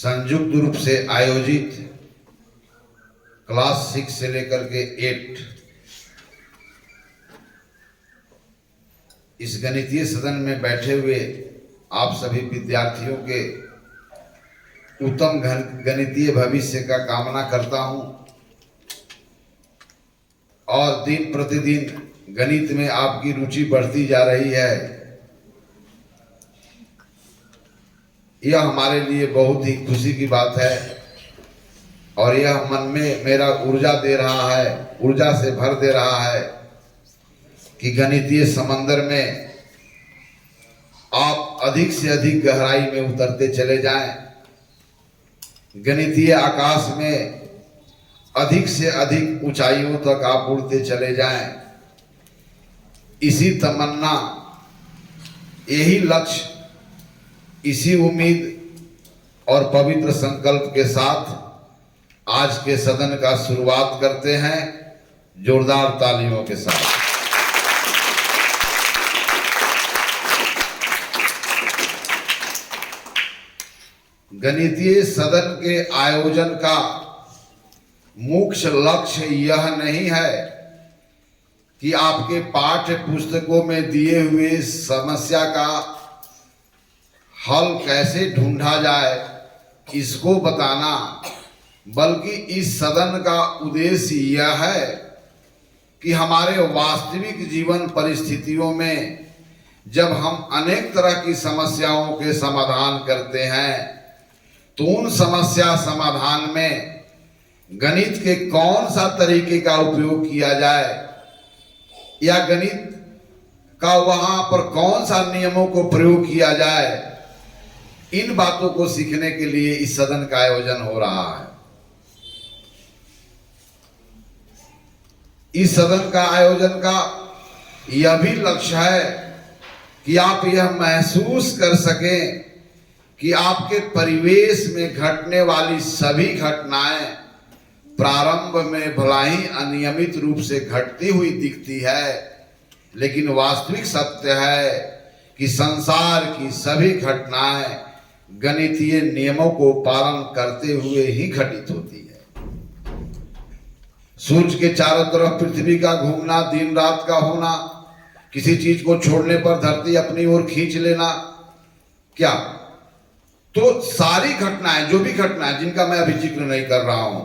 संयुक्त रूप से आयोजित क्लास 6 से लेकर के 8 इस गणितीय सदन में बैठे हुए आप सभी विद्यार्थियों के उत्तम गणितीय भविष्य का कामना करता हूं और दिन प्रतिदिन गणित में आपकी रुचि बढ़ती जा रही है। यह हमारे लिए बहुत ही खुशी की बात है और यह मन में मेरा ऊर्जा दे रहा है, ऊर्जा से भर दे रहा है कि गणितीय समंदर में आप अधिक से अधिक गहराई में उतरते चले जाएं, गणितीय आकाश में अधिक से अधिक ऊंचाइयों तक आप उड़ते चले जाएं। इसी तमन्ना, यही लक्ष्य, इसी उम्मीद और पवित्र संकल्प के साथ आज के सदन का शुरुआत करते हैं जोरदार तालियों के साथ। गणितीय सदन के आयोजन का मुख्य लक्ष्य यह नहीं है कि आपके पाठ्य पुस्तकों में दिए हुए समस्या का हल कैसे ढूंढा जाए इसको बताना, बल्कि इस सदन का उद्देश्य यह है कि हमारे वास्तविक जीवन परिस्थितियों में जब हम अनेक तरह की समस्याओं के समाधान करते हैं तो उन समस्या समाधान में गणित के कौन सा तरीके का उपयोग किया जाए या गणित का वहां पर कौन सा नियमों को प्रयोग किया जाए, इन बातों को सीखने के लिए इस सदन का आयोजन हो रहा है। इस सदन का आयोजन का यह भी लक्ष्य है कि आप यह महसूस कर सकें कि आपके परिवेश में घटने वाली सभी घटनाएं प्रारंभ में भला ही अनियमित रूप से घटती हुई दिखती है, लेकिन वास्तविक सत्य है कि संसार की सभी घटनाएं गणितीय नियमों को पालन करते हुए ही घटित होती है। सूर्य के चारों तरफ पृथ्वी का घूमना, दिन रात का होना, किसी चीज को छोड़ने पर धरती अपनी ओर खींच लेना, क्या तो सारी घटनाएं, जो भी घटनाएं जिनका मैं अभी जिक्र नहीं कर रहा हूं,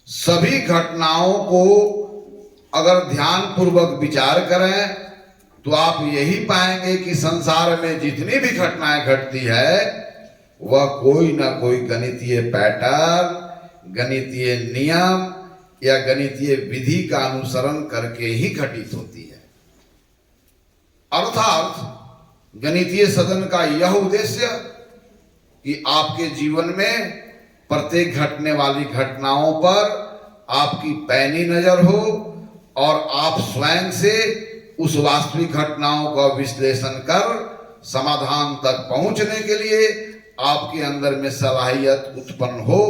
सभी घटनाओं को अगर ध्यान पूर्वक विचार करें तो आप यही पाएंगे कि संसार में जितनी भी घटनाएं घटती है वह कोई ना कोई गणितीय पैटर्न, गणितीय नियम या गणितीय विधि का अनुसरण करके ही घटित होती है। अर्थात गणितीय सदन का यह उद्देश्य कि आपके जीवन में प्रत्येक घटने वाली घटनाओं पर आपकी पैनी नजर हो और आप स्वयं से उस वास्तविक घटनाओं का विश्लेषण कर समाधान तक पहुंचने के लिए आपके अंदर में सलाहियत उत्पन्न हो,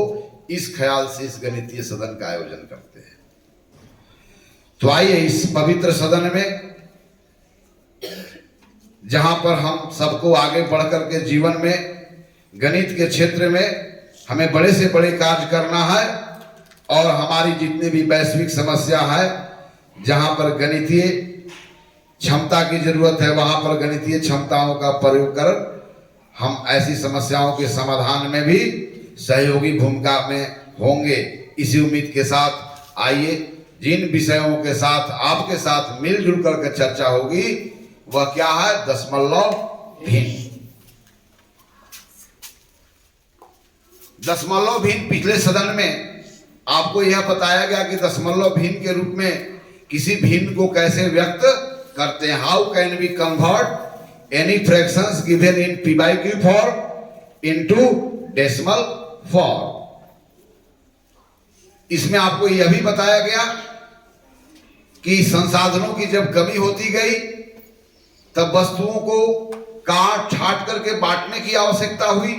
इस ख्याल से इस गणितीय सदन का आयोजन करते हैं। तो आइए इस पवित्र सदन में, जहां पर हम सबको आगे बढ़कर के जीवन में गणित के क्षेत्र में हमें बड़े से बड़े कार्य करना है और हमारी जितनी भी वैश्विक समस्या है, जहां पर गणितीय क्षमता की जरूरत है वहां पर गणितीय क्षमताओं का प्रयोग कर हम ऐसी समस्याओं के समाधान में भी सहयोगी भूमिका में होंगे। इसी उम्मीद के साथ आइए जिन विषयों के साथ आपके साथ मिलजुल कर चर्चा होगी वह क्या है, दशमलव भिन्न। दशमलव भिन्न, पिछले सदन में आपको यह बताया गया कि दशमलव भिन्न के रूप में किसी भिन्न को कैसे व्यक्त करते हैं। How can we convert any fractions given in p by q form into decimal form. इसमें आपको यह भी बताया गया कि संसाधनों की जब कमी होती गई तब वस्तुओं को काट छाट करके बांटने की आवश्यकता हुई।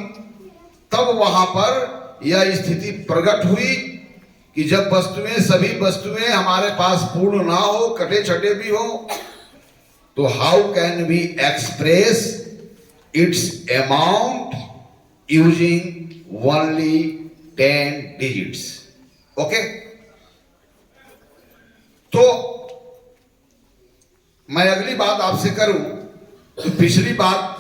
तब वहां पर यह स्थिति प्रकट हुई कि जब वस्तुएं, सभी वस्तुएं हमारे पास पूर्ण ना हो, कटे छटे भी हो, तो how can we express its amount using only 10 digits. Okay? तो मैं अगली बात आपसे करूं तो पिछली बात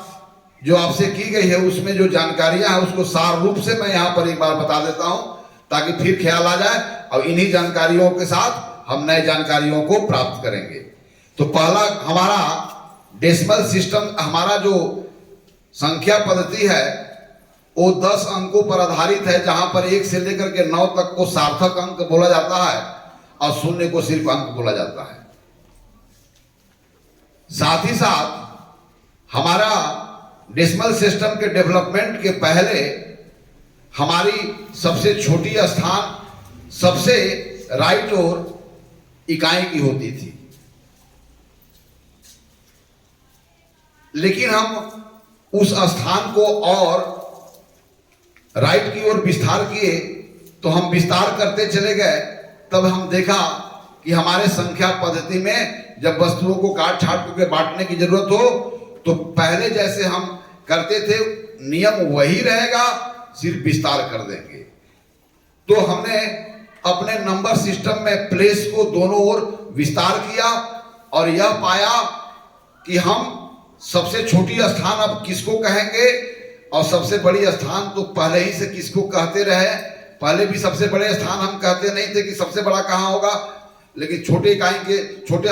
जो आपसे की गई है उसमें जो जानकारियां हैं उसको सार रूप से मैं यहां पर एक बार बता देता हूं ताकि फिर ख्याल आ जाए और इन्हीं जानकारियों के साथ हम नए जानकारियों को प्राप्त करेंगे। तो पहला हमारा डेसिमल सिस्टम, हमारा जो संख्या पद्धति है वो 10 अंकों पर आधारित है, जहां पर 1 से लेकर के 9 तक को सार्थक अंक बोला जाता है और 0 को सिर्फ अंक बोला जाता है। साथ ही साथ हमारा डेसिमल सिस्टम के डेवलपमेंट के पहले हमारी सबसे छोटी स्थान सबसे राइट और इकाई की होती थी, लेकिन हम उस स्थान को और राइट की ओर विस्तार किए तो हम विस्तार करते चले गए। तब हम देखा कि हमारे संख्या पद्धति में जब वस्तुओं को काट छाट करके बांटने की जरूरत हो तो पहले जैसे हम करते थे नियम वही रहेगा, सिर्फ विस्तार कर देंगे। तो हमने अपने नंबर सिस्टम में प्लेस को दोनों ओर विस्तार किया और यह पाया कि हम सबसे छोटी स्थान अब किसको कहेंगे और सबसे बड़ी स्थान तो पहले ही से किसको कहते रहे। पहले भी सबसे बड़े स्थान हम कहते नहीं थे कि सबसे बड़ा कहाँ होगा, लेकिन छोटे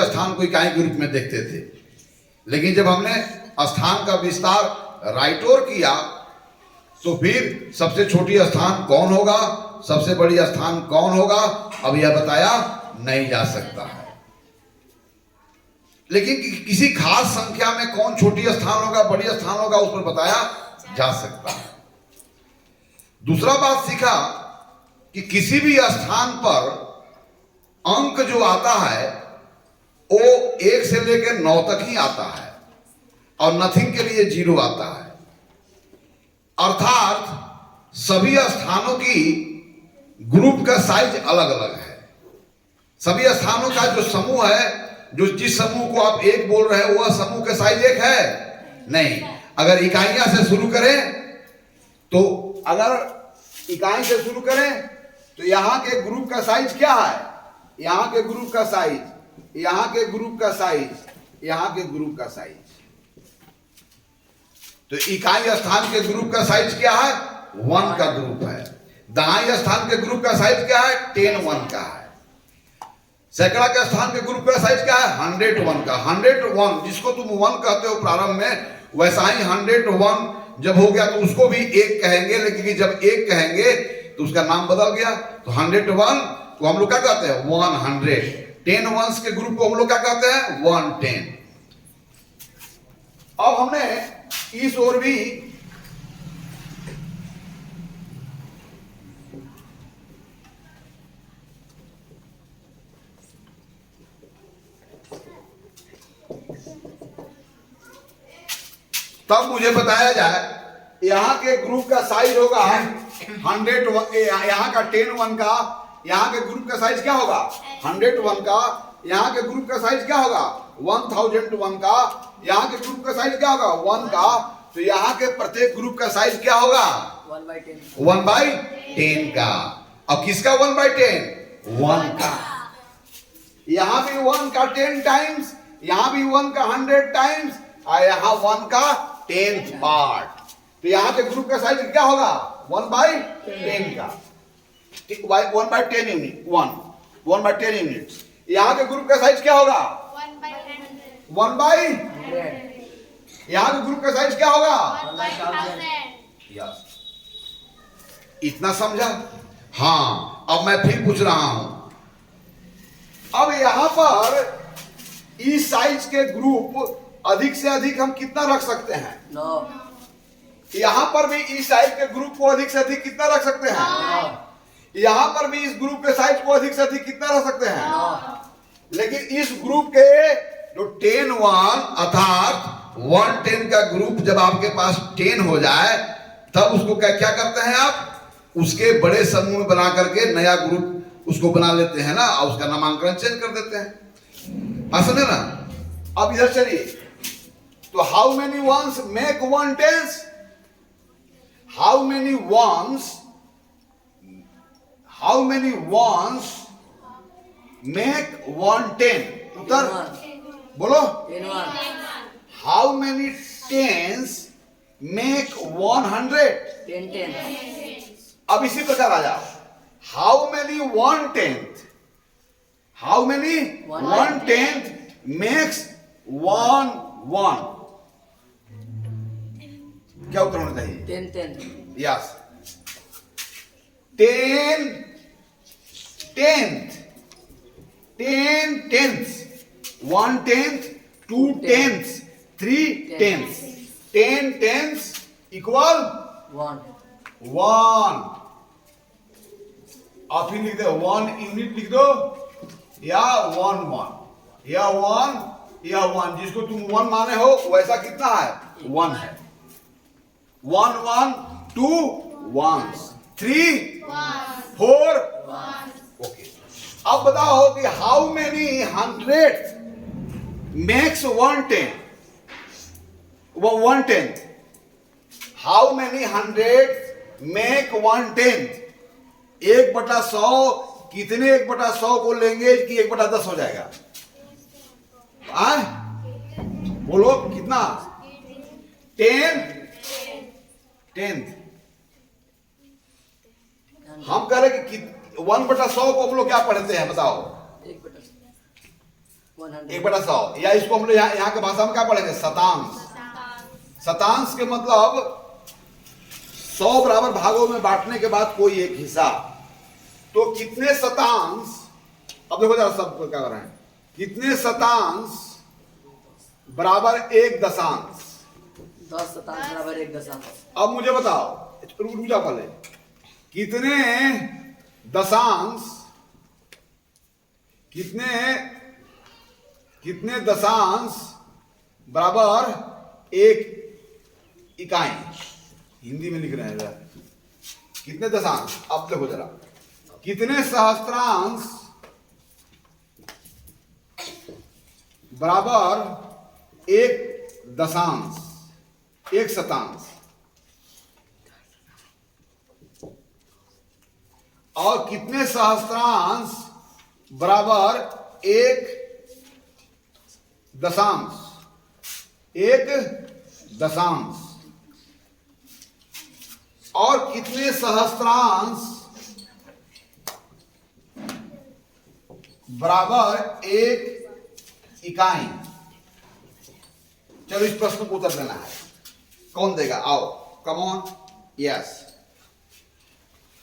स्थान को इकाई के रूप में देखते थे। लेकिन जब हमने स्थान का विस्तार राइट ओर किया तो फिर सबसे छोटी स्थान कौन होगा, सबसे बड़ी स्थान कौन होगा, अब यह बताया नहीं जा सकता है। लेकिन किसी खास संख्या में कौन छोटी स्थान होगा बड़ी स्थान होगा उस पर बताया जा सकता है। दूसरा बात सीखा कि किसी भी स्थान पर अंक जो आता है वो 1 से लेकर 9 तक ही आता है और नथिंग के लिए 0 आता है। अर्थात सभी स्थानों की ग्रुप का साइज अलग अलग है। सभी स्थानों का जो समूह है, जो जिस समूह को आप 1 बोल रहे हैं वह समूह का साइज 1 है नहीं। अगर इकाइयां से शुरू करें तो अगर इकाई से शुरू करें तो यहां के ग्रुप का साइज क्या है, यहां के ग्रुप का साइज, यहां के ग्रुप का साइज, यहां के ग्रुप का साइज। तो इकाई स्थान के ग्रुप का साइज क्या है, 1 का ग्रुप है। दहाई स्थान के ग्रुप का साइज क्या है, 10 1 का है। सैकड़ा के स्थान के ग्रुप का साइज क्या है, 101 का। 101 जिसको तुम 1 कहते हो प्रारंभ में, वैसा ही 101 जब हो गया तो उसको भी 1 कहेंगे, लेकिन जब 1 कहेंगे तो उसका नाम बदल गया। तो 101 को हम लोग क्या कहते हैं, 100। 10 1s के ग्रुप को हम लोग क्या कहते हैं, 110। अब हमने इस ओर भी तब मुझे बताया जाए यहां के ग्रुप का साइज होगा 101, यहां का 10 1 का, यहां के ग्रुप का साइज क्या होगा 101 का, यहां के ग्रुप का साइज क्या होगा 1001 का, यहां के ग्रुप का साइज क्या होगा 1 का। तो यहां के प्रत्येक ग्रुप का साइज क्या होगा 1/10 का। अब किसका 1/10, 1 का। यहां भी 1 का 10 टाइम्स, यहां भी 1 का 100 टाइम्स और यहां 1 का 10th पार्ट। तो यहां के ग्रुप का साइज क्या होगा 1/10 का, 1/10 यूनिट, 1/10 यूनिट्स। यहां के ग्रुप का साइज क्या होगा 1/100। यहां के ग्रुप का साइज क्या होगा 1/1000। इतना समझा। हाँ, अब मैं फिर पूछ रहा हूं, अब यहां पर इस साइज के ग्रुप अधिक से अधिक हम कितना रख सकते हैं, 9। यहां पर भी इस साइज के ग्रुप को अधिक से अधिक कितना रख सकते हैं, 9। यहां पर भी इस ग्रुप के साइज को अधिक से अधिक कितना रख सकते हैं, 9। लेकिन इस ग्रुप के जो 10 1 अर्थात 110 का ग्रुप जब आपके पास 10 हो जाए तब उसको क्या करते हैं आप, उसके बड़े समूह में बना करके नया ग्रुप उसको बना लेते हैं ना, और उसका नामांकन चेंज कर देते हैं। समझे ना। अब इधर चलिए, तो how many once make 1/10, how many once make 110? उत्तर बोलो। How many tens make 100? 10. अब इसी प्रकार आ जाओ। How many 1/10? How many 1/10 makes 1 क्या उत्तर होना चाहिए? 10. Yes. 10 tenth, 10 tenths, 1/10, 2 tenths, 3 tenths. 10 tenths equal 1. आप ही लिख दो 1 यूनिट लिख दो या 1 या 1 जिसको तुम 1 माने हो वैसा कितना है? 1 है। 1 2 1s 3 4 ओके। अब बताओ कि how many 100 makes 1/10? How many 100 make 1/10? 1/100 कितने 1/100 को लेंगे कि 1/10 हो जाएगा? बोलो कितना? 10th। हम कह रहे कि 1/100 को हम लोग क्या पढ़ते हैं बताओ? 1/100 या इसको हम लोग यहाँ के भाषा में क्या पढ़ेंगे? शतांश। शतांश के मतलब 100 बराबर भागों में बांटने के बाद कोई एक हिस्सा। तो कितने शतांश? अब देखो जरा सब क्या कर रहे हैं। कितने शतांश बराबर 1 दशांश? 10 शतांश बराबर 1 दशांश। अब मुझे बताओ, रुक जाओ पहले। कितने दशांश बराबर 1 इकाई? हिंदी में लिख रहे हैं जरा। कितने दशांश? अब देखो जरा। कितने सहस्त्रांश बराबर 1 दशांश, 1 शतांश? और कितने सहस्त्रांश बराबर 1 दशांश? 1 दशांश। और कितने सहस्त्रांश बराबर 1 इकाई? चलो इस प्रश्न को उत्तर देना है। कौन देगा? आओ, कम ऑन। यस।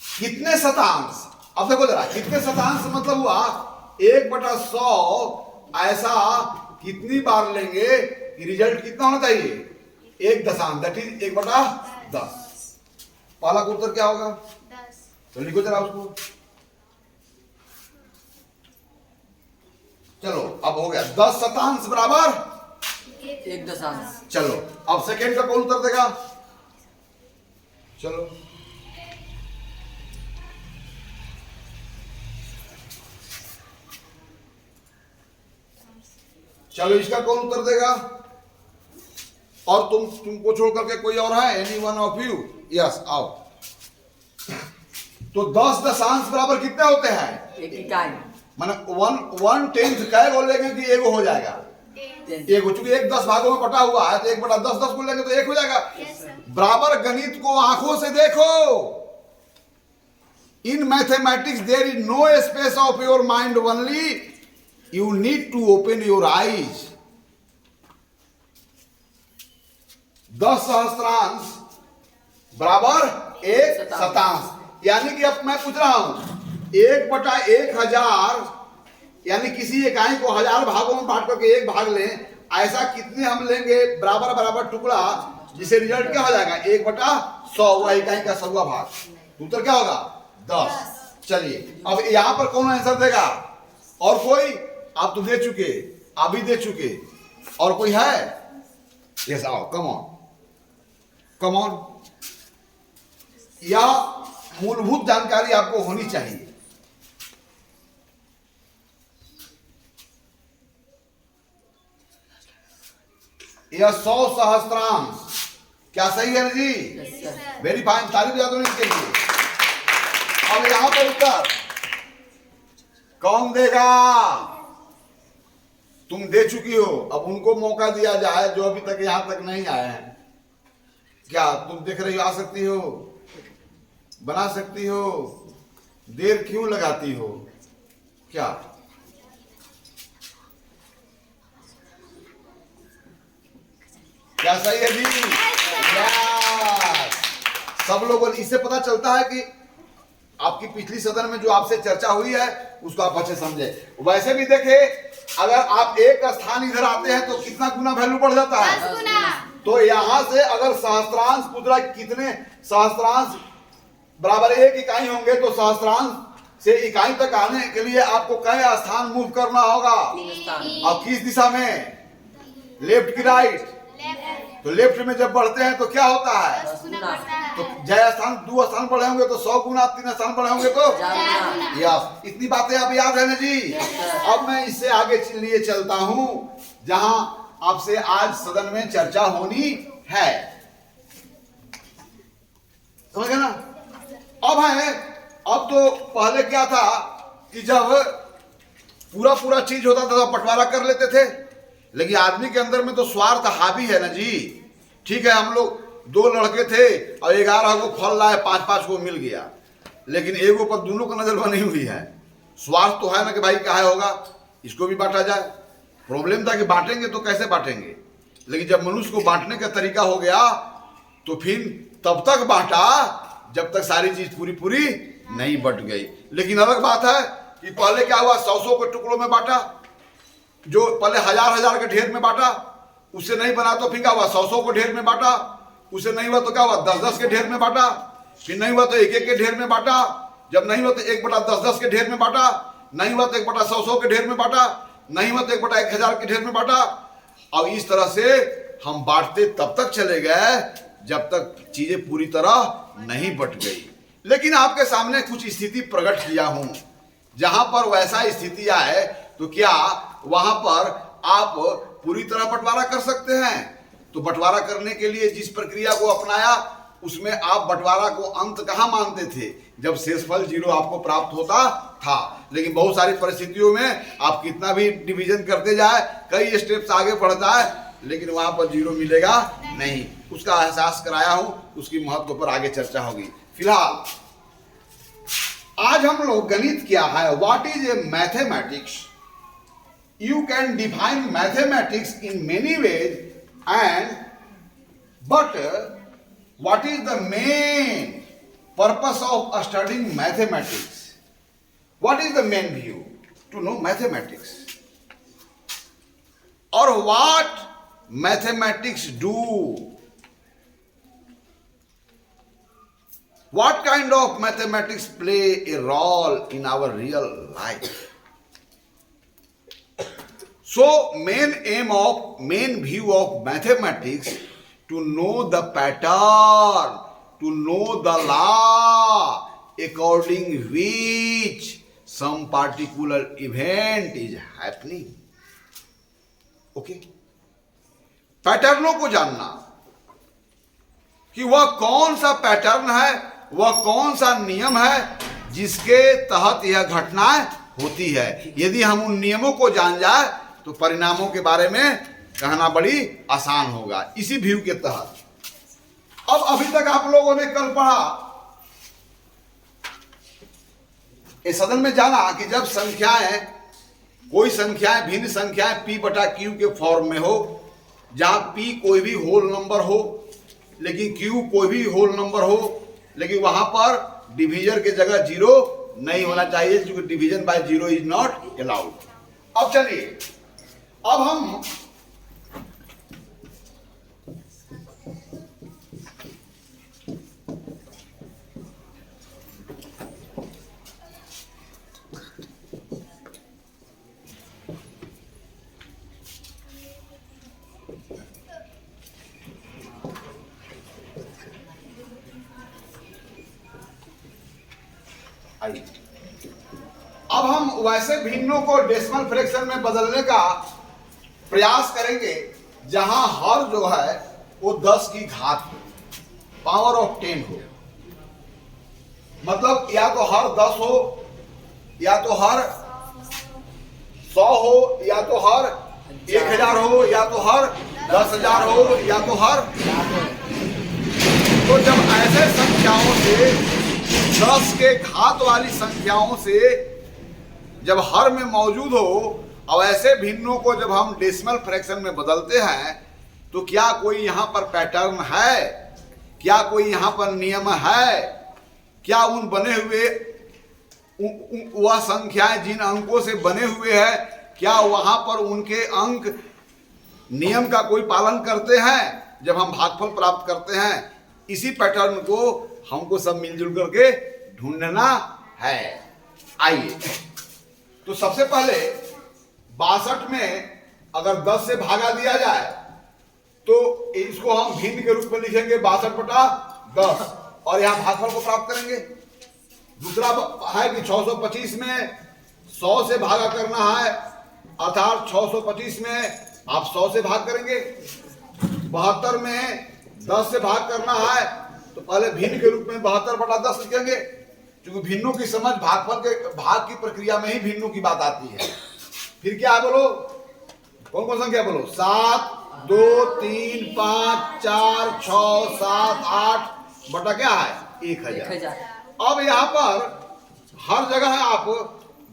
कितने शतांश? अब देखो जरा, कितने शतांश मतलब हुआ 1/100। ऐसा कितनी बार लेंगे कि रिजल्ट कितना होना चाहिए? 1 दशांश, दैट इज 1/10। पहला का उत्तर क्या होगा? 10। तो लिखो जरा उसको। चलो अब हो गया 10 शतांश बराबर 1 दशांश। चलो अब सेकेंड का कौन उत्तर देगा? चलो चलो इसका कौन उत्तर देगा? और तुमको छोड़ करके कोई और है? Any one of you? Yes, आओ। तो 10 दशांश बराबर कितने होते हैं? 1 इकाई। माने 1/10 कै गो लेंगे कि एगो हो जाएगा? एक। चूंकि 1 10 भागों में बटा हुआ है तो 1/10 को लेंगे तो 1 हो जाएगा। बराबर गणित को आंखों से देखो। In mathematics there is no space of your mind only, you need to open your eyes. 10 सहस्त्रांश बराबर 1 शतांश। यानी कि अब मैं पूछ रहा हूं 1/1000, यानी किसी इकाई को 1000 भागों में बांट करके 1 भाग लें। ऐसा कितने हम लेंगे बराबर बराबर टुकड़ा जिसे रिजल्ट क्या हो जाएगा? 1/100 वह इकाई का 100वां भाग। उत्तर क्या होगा? 10। चलिए अब यहां पर कौन आंसर देगा? और कोई? आप तो दे चुके, आप भी दे चुके। और कोई है? यस, आओ, कम ऑन कम ऑन। यह मूलभूत जानकारी आपको होनी चाहिए। यह 100 सहस्त्रांश क्या सही है ना जी? Yes sir. वेरी फाइन, ताली बजा दो इसके लिए। अब यहां पर उत्तर कौन देगा? तुम दे चुकी हो, अब उनको मौका दिया जाए जो अभी तक यहां तक नहीं आए हैं। क्या तुम देख रही हो? आ सकती हो, बना सकती हो, देर क्यों लगाती हो? क्या क्या सही है जी? यस। सब लोगों, इससे पता चलता है कि आपकी पिछली सदन में जो आपसे चर्चा हुई है उसको आप अच्छे समझे। वैसे भी देखे, अगर आप एक स्थान इधर आते हैं तो कितना गुना वैल्यू बढ़ जाता है? 10 गुना। तो यहां से अगर सहस्त्रांश पूछ रहा है कितने सहस्त्रांश बराबर 1 इकाई होंगे, तो सहस्त्रांश से इकाई तक आने के लिए आपको कई स्थान मूव करना होगा। 3 स्थान। अब किस दिशा में? लेफ्ट की राइट? तो लेफ्ट में जब बढ़ते हैं तो क्या होता है? 10 गुना। तो जय स्थान 2 स्थान बढ़े होंगे तो 100 गुना, 3 स्थान बढ़े होंगे तो 4 गुना। यस। इतनी बातें आप याद है ना जी? अब मैं इससे आगे लिए चलता हूं जहां आपसे आज सदन में चर्चा होनी है। समझ गए ना? अब तो पहले क्या था कि जब पूरा चीज होता था तो बंटवारा कर लेते थे, लेकिन आदमी के अंदर में तो स्वार्थ हावी है ना जी। ठीक है, हम लोग 2 लड़के थे और 11 को फल लाए, 5-5 को मिल गया, लेकिन एगो पर दोनों को नजर बनी हुई है। स्वार्थ तो है ना कि भाई क्या होगा, इसको भी बांटा जाए। प्रॉब्लम था कि बांटेंगे तो कैसे बांटेंगे, लेकिन जब मनुष्य को बांटने का तरीका हो गया तो फिर तब तक बांटा जब तक सारी चीज पूरी नहीं बट गई। लेकिन अलग बात है कि पहले क्या हुआ, 100 के टुकड़ों में बांटा, जो पहले 1000 के ढेर में बांटा, उससे नहीं बना तो फिर क्या हुआ, 100 को ढेर में बांटा, उससे नहीं हुआ तो क्या हुआ, 10-10 के ढेर में बांटा, फिर नहीं हुआ तो 1-1 के ढेर में बांटा, जब नहीं हुआ तो 1/10-10 के ढेर में बांटा, नहीं हुआ तो 1/100 के ढेर में बांटा, नहीं हुआ तो 1/1000 के ढेर में बांटा। अब इस तरह से हम बांटते तब तक चले गए जब तक चीजें पूरी तरह नहीं बट गई। लेकिन आपके सामने कुछ स्थिति प्रकट किया हूं, जहां पर वैसा स्थिति आए तो क्या वहां पर आप पूरी तरह बंटवारा कर सकते हैं? तो बंटवारा करने के लिए जिस प्रक्रिया को अपनाया उसमें आप बंटवारा को अंत कहां मानते थे? जब शेषफल 0 आपको प्राप्त होता था। लेकिन बहुत सारी परिस्थितियों में आप कितना भी डिवीजन करते जाए, कई स्टेप्स आगे बढ़ जाए, लेकिन वहां पर 0 मिलेगा नहीं। उसका एहसास कराया हूं, उसकी महत्व पर आगे चर्चा होगी। फिलहाल आज हम लोग गणित क्या है, what is a mathematics. You can define mathematics in many ways, but what is the main purpose of studying mathematics? What is the main view to know mathematics? Or what mathematics do? What kind of mathematics play a role in our real life? So main view of mathematics to know the pattern, to know the law according which some particular event is happening. Okay? पैटर्नों को जानना कि वह कौन सा pattern है, वह कौन सा नियम है जिसके तहत यह घटनाएं होती है। यदि हम उन नियमों को जान जाए तो परिणामों के बारे में कहना बड़ी आसान होगा। इसी व्यू के तहत अब अभी तक आप लोगों ने कल पढ़ा, इस सदन में जाना कि जब संख्याएं, कोई संख्याएं भिन्न संख्याएं p/q के फॉर्म में हो, जहां p कोई भी होल नंबर हो लेकिन q कोई भी होल नंबर हो, लेकिन वहां पर डिवीजन के जगह 0 नहीं होना चाहिए, क्योंकि division bye 0 is not allowed. अब चलिए, अब हम आइए, अब हम वैसे भिन्नों को डेसिमल फ्रैक्शन में बदलने का प्रयास करेंगे जहां हर जो है वो 10 की घात हो, पावर ऑफ 10 हो। मतलब या तो हर 10 हो, या तो हर 100 हो, या तो हर 1000 हो, या तो हर 10,000 हो, या तो हर। तो जब ऐसे संख्याओं से 10 के घात वाली संख्याओं से जब हर में मौजूद हो, और ऐसे भिन्नों को जब हम डेसिमल फ्रैक्शन में बदलते हैं, तो क्या कोई यहां पर पैटर्न है? क्या कोई यहां पर नियम है? क्या उन बने हुए वह संख्याएं जिन अंकों से बने हुए हैं, क्या वहां पर उनके अंक नियम का कोई पालन करते हैं जब हम भागफल प्राप्त करते हैं? इसी पैटर्न को हमको सब मिलजुल करके ढूंढना है। आइए, तो सबसे पहले 62 में अगर 10 से भागा दिया जाए तो इसको हम भिन्न के रूप में लिखेंगे 62/10 और यहां भागफल को प्राप्त करेंगे। दूसरा है कि 625 में 100 से भागा करना है, अर्थात 625 में आप 100 से भाग करेंगे। 72 में 10 से भाग करना है तो पहले भिन्न के रूप में 72/10 लिखेंगे, क्योंकि भिन्नों की समझ भागफल के भाग की प्रक्रिया में ही भिन्नों की बात आती है। फिर क्या बोलो, कौन कौन संख्या बोलो? 7, 2, 3, 5, 4, 6, 7, 8 बटा क्या है? 1000। अब यहाँ पर हर जगह आप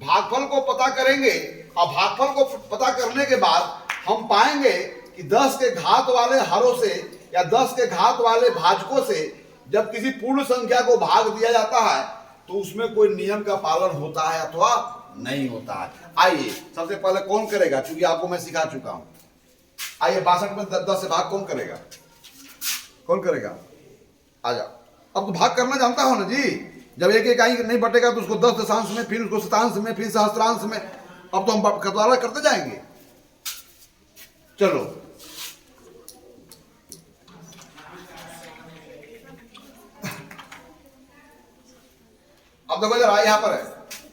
भागफल को पता करेंगे, और भागफल को पता करने के बाद हम पाएंगे कि 10 के घात वाले हरों से या 10 के घात वाले भाजकों से जब किसी पूर्ण संख्या को भाग दिया जाता है तो उसमें कोई नियम का पालन होता है अथवा नहीं होता है। आइए, सबसे पहले कौन करेगा, क्योंकि आपको मैं सिखा चुका हूं। आइए, 62 में 10 से भाग कौन करेगा? कौन करेगा? आ जाओ। अब तो भाग करना जानता हो ना जी। जब एक इकाई नहीं बटेगा तो उसको 10 दशांश में, फिर उसको शतांश में, फिर सहस्त्रांश में। अब तो हम कतवारा करते जाएंगे। चलो, अब देखो जरा, यहां पर है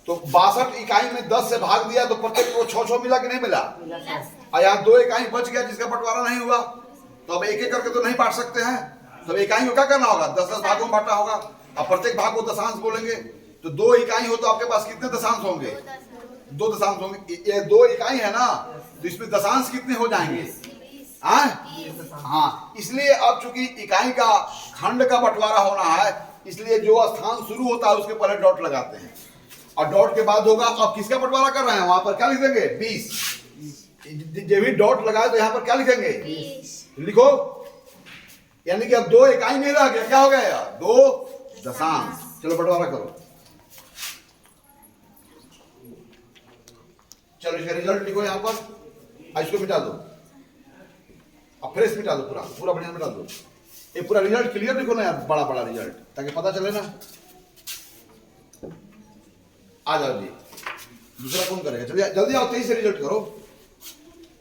तो 62 इकाई में 10 से भाग दिया तो प्रत्येक को 6 मिला कि नहीं मिला? और यहाँ 2 इकाई बच गया जिसका बंटवारा नहीं हुआ, तो अब एक एक करके तो नहीं बांट सकते हैं। तो इकाई को क्या करना होगा? 10-10 भागों में बांटना होगा। अब प्रत्येक भाग को दशांश बोलेंगे, तो 2 इकाई हो तो आपके पास कितने दशांश होंगे? 2 दशांश होंगे। ये 2 इकाई है ना, तो इसमें दशांश कितने हो जाएंगे? हाँ, इसलिए अब चूंकि इकाई का खंड का बंटवारा होना है, इसलिए जो स्थान शुरू होता है उसके पहले डॉट लगाते हैं, और डॉट के बाद होगा। अब किसका बंटवारा कर रहे हैं? वहां पर क्या लिखेंगे? 20। जब भी डॉट लगाए तो यहां पर क्या लिखेंगे? 20 लिखो। यानी कि अब 2 इकाई नहीं रह गया, क्या हो गया यार? 2 दशांश। चलो बंटवारा करो। चलो इसका रिजल्ट लिखो यहां पर, इसको मिटा दो, अब फ्रेश मिटा दो, पूरा पूरा बढ़िया मिटा दो। ये पूरा रिजल्ट क्लियर लिखो ना यार, बड़ा बड़ा रिजल्ट, ताकि पता चले ना। आ जाओ जी, दूसरा कौन करेगा? चलिए जल्दी आओ, 23 से रिजल्ट करो।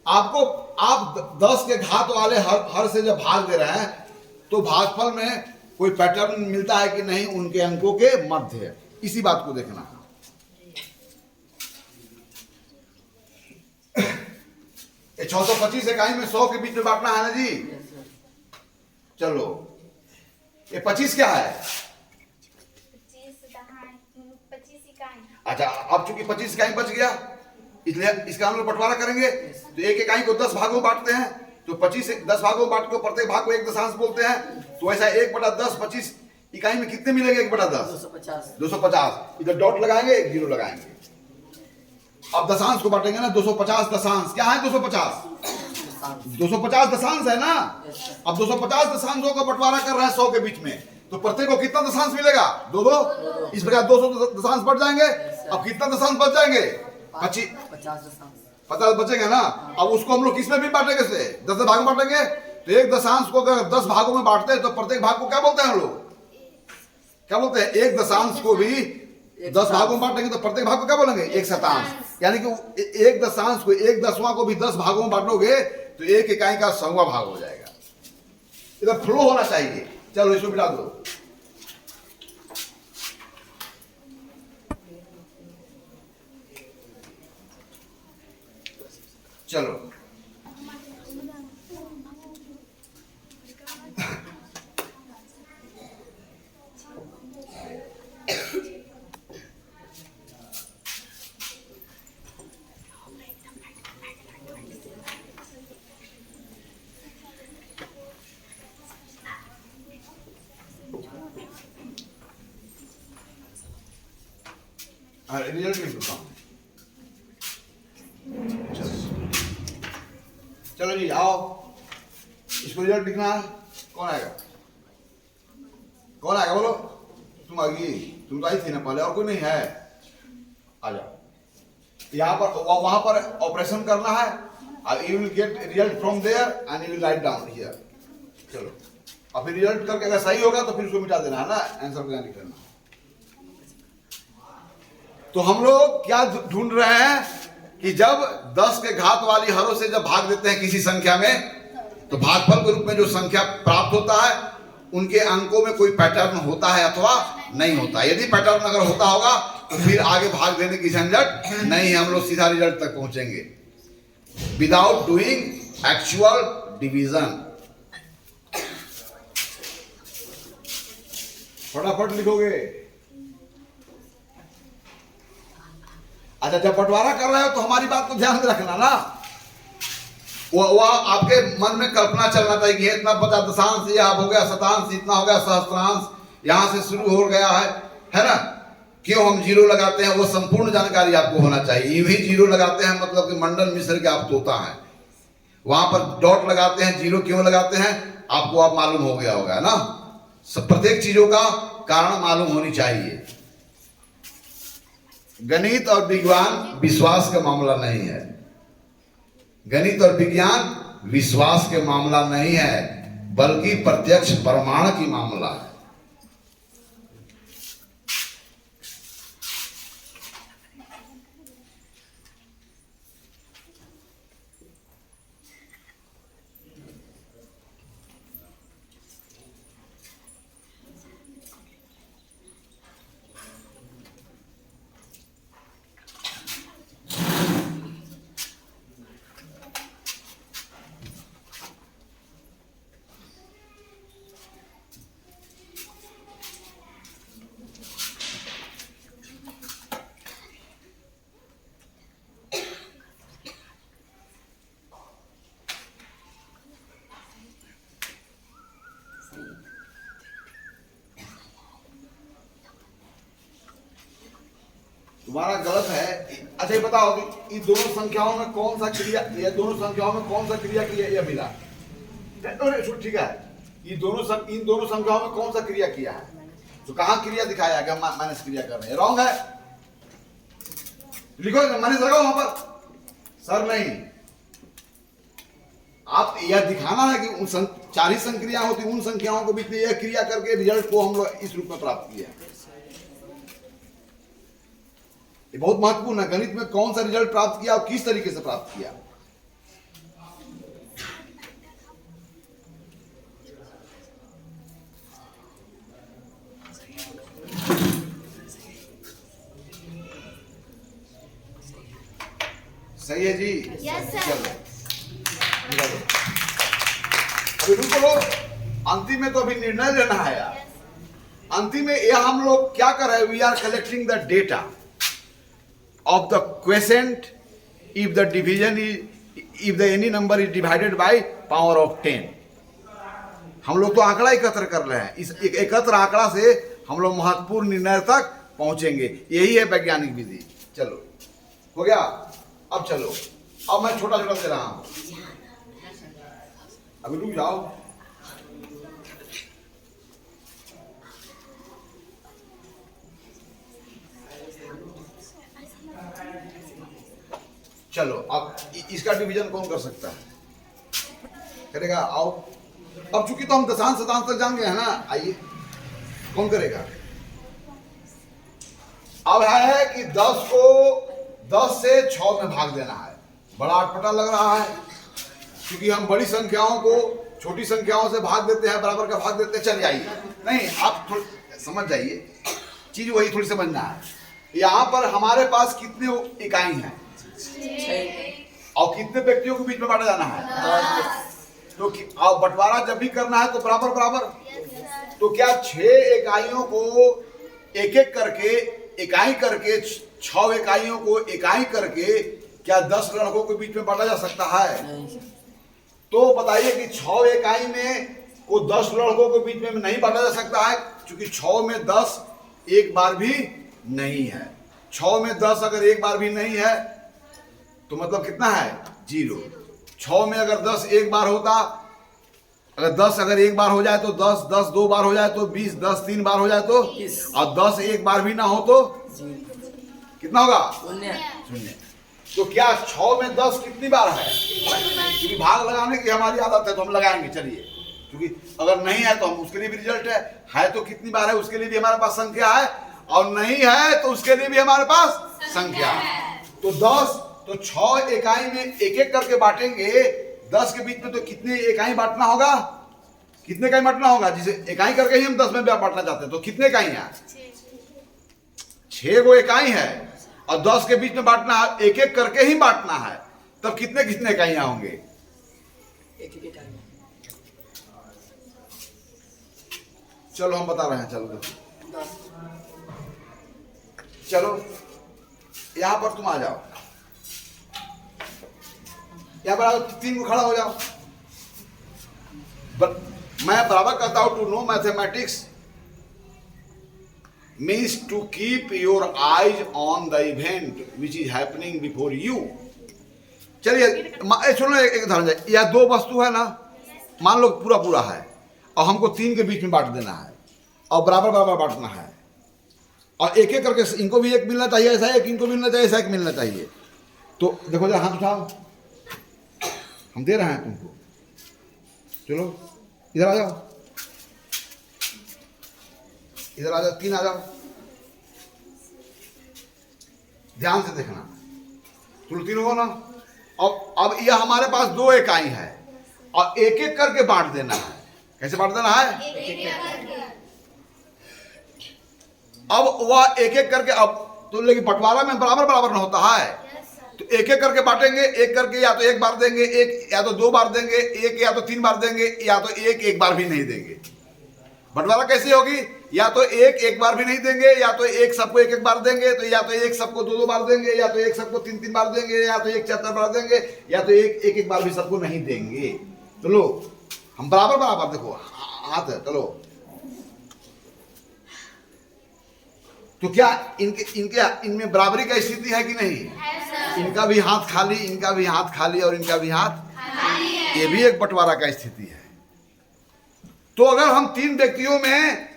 आपको आप 10 के घात वाले हर से जब भाग दे रहे हैं तो भागफल में कोई पैटर्न मिलता है कि नहीं उनके अंकों के मध्य, इसी बात को देखना। ये 625 इकाई में 100 के बीच में बांटना है ना जी। चलो, ये 25 क्या है? 25 इकाई। अच्छा, अब चूंकि 25 इकाई बच गया, इसलिए इसका हम लोग बंटवारा करेंगे। तो एक इकाई को 10 भागों में बांटते हैं, तो 10 भागों में बांट को प्रत्येक भाग को 1 दशांश बोलते हैं। तो ऐसा 1/10 25 इकाई में कितने मिलेंगे? 1/10 250। इधर डॉट लगाएंगे, 1 जीरो लगाएंगे। अब दशांश को बांटेंगे ना, 250 दशांश। क्या है? 250 दशांश है ना। अब 250 दशांशों का बंटवारा कर रहा है 100 के बीच में, तो प्रत्येक को कितना दशांश मिलेगा? 2। इस प्रकार 200 दशांश बढ़ जाएंगे। अब कितना दशांश बच जाएंगे? 50 बचेंगे ना। अब उसको हम लोग किसमें भी बांटेंगे? 10 भाग में बांटेंगे। तो एक दशांश को अगर 10 भागों में बांटते हैं तो प्रत्येक भाग को क्या बोलते हैं हम लोग? क्या बोलते हैं? एक दशांश को भी 10 भागों में बांटेंगे तो प्रत्येक भाग को क्या बोलेंगे? 1 शतांश। यानी कि एक दशांश को 1/10वां को भी 10 भागों में बांटोगे तो 1 इकाई का 100वां भाग हो जाएगा। इधर फ्लो होना चाहिए। चलो इसको मिटा दो। चलो हाँ, रिजल्ट लिख देता हूँ। चलो जी आओ, इसको रिजल्ट लिखना है। कौन आएगा? कौन आएगा बोलो? तुम आ गई, तुम तो आई थी ना पहले, और कोई नहीं है? आ जाओ। यहाँ पर वहां पर ऑपरेशन करना है, you will get result from there and you will write down here. चलो, और फिर रिजल्ट करके अगर सही होगा तो फिर उसको मिटा देना है ना, आंसर को नहीं करना। तो हम लोग क्या ढूंढ रहे हैं कि जब 10 के घात वाली हरों से जब भाग देते हैं किसी संख्या में, तो भागफल के रूप में जो संख्या प्राप्त होता है उनके अंकों में कोई पैटर्न होता है अथवा नहीं होता। यदि पैटर्न अगर होता होगा तो फिर आगे भाग देने की झंझट नहीं है, हम लोग सीधा रिजल्ट तक पहुंचेंगे विदाउट डूइंग एक्चुअल डिवीजन। फटाफट लिखोगे। अच्छा, जब बंटवारा कर रहे हो तो हमारी बात को ध्यान में रखना ना। वो आपके मन में कल्पना चलना चाहिए कि इतना बचा दशांश, यह हो गया शतांश, इतना हो गया सहस्त्रांश, यहां से शुरू हो गया है ना। क्यों हम जीरो लगाते हैं वो संपूर्ण जानकारी आपको होना चाहिए। यूं ही जीरो लगाते हैं मतलब कि मंडन मिश्र के आप तोता है। वहां पर डॉट लगाते हैं, जीरो क्यों लगाते हैं आपको आप मालूम हो गया होगा ना। प्रत्येक चीजों का कारण मालूम होनी चाहिए। गणित और विज्ञान विश्वास का मामला नहीं है। गणित और विज्ञान विश्वास के मामला नहीं है, बल्कि प्रत्यक्ष प्रमाण की मामला है। तुम्हारा गलत है। अच्छा ये बताओ कि इन दोनों संख्याओं में कौन सा क्रिया, ये दोनों संख्याओं में कौन सा क्रिया किया यह मिला? ठीक है, इन दोनों संख्याओं में कौन सा क्रिया किया है? तो कहां क्रिया दिखाया है? माइनस क्रिया कर रहे हैं, रॉन्ग है। लिखो माइनस लगाओ वहां पर। सर नहीं, आप यह दिखाना है कि उन 4 ही संक्रिया होती, उन संख्याओं के बीच में यह क्रिया करके रिजल्ट को हम लोग इस रूप में प्राप्त किया। ये बहुत महत्वपूर्ण है। गणित में कौन सा रिजल्ट प्राप्त किया और किस तरीके से प्राप्त किया। सही है जी? Yes sir. अभी रुको, अंतिम में तो अभी निर्णय लेना है यार। अंतिम में यह हम लोग क्या कर रहे हैं? We are collecting the data of the quotient if the division is, if the any number is divided by power of 10। हम लोग तो आंकड़ा एकत्र कर रहे हैं। इस एकत्र आंकड़ा से हम लोग महत्वपूर्ण निर्णय तक पहुंचेंगे। यही है वैज्ञानिक विधि। चलो हो गया। अब चलो, अब मैं छोटा छोटा दे रहा हूं, अभी रुक जाओ। चलो अब इसका डिवीजन कौन कर सकता है? करेगा? आओ। अब चूंकि तो हम दशांश शतांश तक जान गए हैं ना, आइए कौन करेगा? अब है कि 10 को 10 से 6 में भाग देना है। बड़ा अटपटा लग रहा है क्योंकि हम बड़ी संख्याओं को छोटी संख्याओं से भाग देते हैं, बराबर का भाग देते हैं। चलिए आइए, नहीं आप थोड़ी समझ जाइए, चीज वही थोड़ी समझना है। यहाँ पर हमारे पास कितने इकाई हैं और कितने व्यक्तियों के बीच में बांटा जाना है? तो अब बंटवारा जब भी करना है तो बराबर बराबर। तो क्या 6 इकाइयों को एक एक करके इकाई करके 6 इकाइयों को इकाई करके क्या 10 लड़कों के बीच में बांटा जा सकता है? तो बताइए कि 6 इकाई में को 10 लड़कों के बीच में नहीं बांटा जा सकता है, क्योंकि 6 में 10 एक बार भी नहीं है। 6 में 10 अगर एक बार भी नहीं है तो मतलब कितना है 0। 6 में अगर 10 एक बार होता, अगर 10 अगर एक बार हो जाए तो 10, 10 दो बार हो जाए तो 20, 10 तीन बार हो जाए तो, और 10 एक बार भी ना हो तो कितना होगा 0। तो क्या 6 में 10 कितनी बार है? क्योंकि भाग लगाने की हमारी आदत है तो हम लगाएंगे, चलिए, क्योंकि अगर नहीं है तो हम उसके लिए भी रिजल्ट है तो कितनी बार है उसके लिए भी हमारे पास संख्या है, और नहीं है तो उसके लिए भी हमारे पास संख्या है। तो 10 तो 6 इकाई में एक एक करके बांटेंगे, 10 के बीच में तो कितने इकाई बांटना होगा, कितने इकाई बांटना होगा, जिसे इकाई करके ही हम 10 में बांटना चाहते हैं। तो कितने इकाई हैं? 6 गो इकाई है, और 10 के बीच में बांटना है, एक एक करके ही बांटना है, तब कितने कितने इकाइयां होंगे? एक इकाई। चलो हम बता रहे हैं, चलो 10। चलो यहां पर तुम आ जाओ, यहां पर आओ, 3 को खड़ा हो जाओ। मैं बराबर कहता हूं to know mathematics means to keep your eyes on the event which is happening before you। चलिए सुनो, एक उदाहरण है, यह 2 वस्तु है ना, मान लो पूरा पूरा है, और हमको 3 के बीच में बांट देना है, और बराबर बराबर बांटना है, और एक एक करके इनको भी एक मिलना चाहिए, ऐसा एक इनको मिलना चाहिए, ऐसा एक मिलना चाहिए। तो देखो जरा हाथ उठाओ, हम दे रहे हैं तुमको, चलो इधर आ जाओ, इधर आ जाओ, 3 आ जाओ, ध्यान से देखना, चलो 3 हो ना। अब यह हमारे पास 2 इकाई है, और एक एक करके बांट देना है। कैसे बांट देना है? अब वह एक एक करके, अब तो लेकिन बंटवारा में बराबर बराबर न होता है, तो एक एक करके बांटेंगे, एक करके या तो एक बार देंगे, एक या तो 2 बार देंगे, एक या तो 3 बार देंगे, या तो एक बार भी नहीं देंगे। बंटवारा कैसे होगी? या तो एक बार भी नहीं देंगे, या तो एक सबको एक बार देंगे, तो या तो एक सबको 2 बार देंगे, या तो एक सबको 3 बार देंगे, या तो एक 4 बार देंगे, या तो एक बार भी सबको नहीं देंगे। तो लो हम बराबर बराबर, देखो हाथ है, चलो। तो क्या इनमें बराबरी का स्थिति है कि नहीं? इनका भी हाथ खाली, इनका भी हाथ खाली, और इनका भी हाथ खाली, ये भी एक बंटवारा का स्थिति है। तो अगर हम 3 व्यक्तियों में